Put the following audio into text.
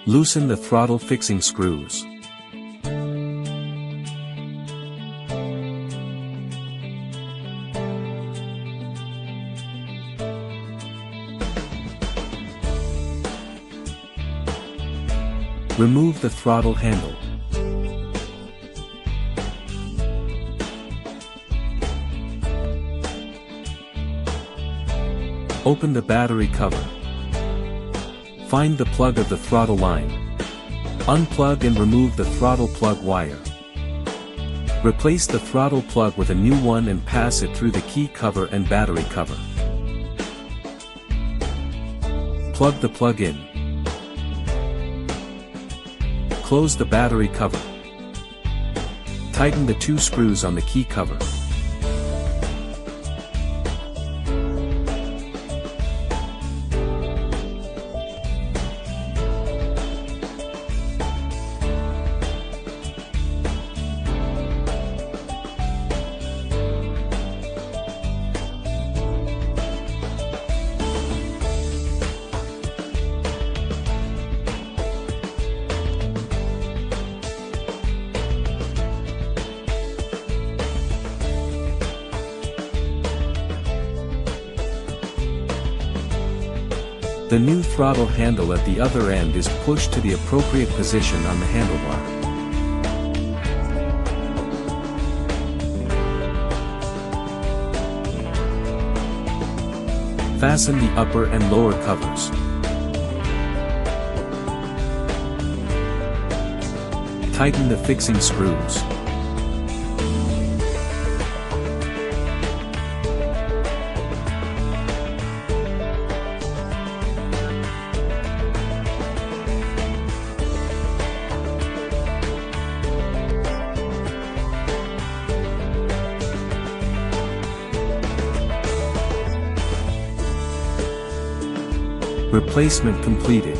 Loosen the throttle fixing screws. Remove the throttle handle. Open the battery cover. Find the plug of the throttle line. Unplug and remove the throttle plug wire. Replace the throttle plug with a new one and pass it through the key cover and battery cover. Plug the plug in. Close the battery cover. Tighten the 2 screws on the key cover. The new throttle handle at the other end is pushed to the appropriate position on the handlebar. Fasten the upper and lower covers. Tighten the fixing screws. Replacement completed.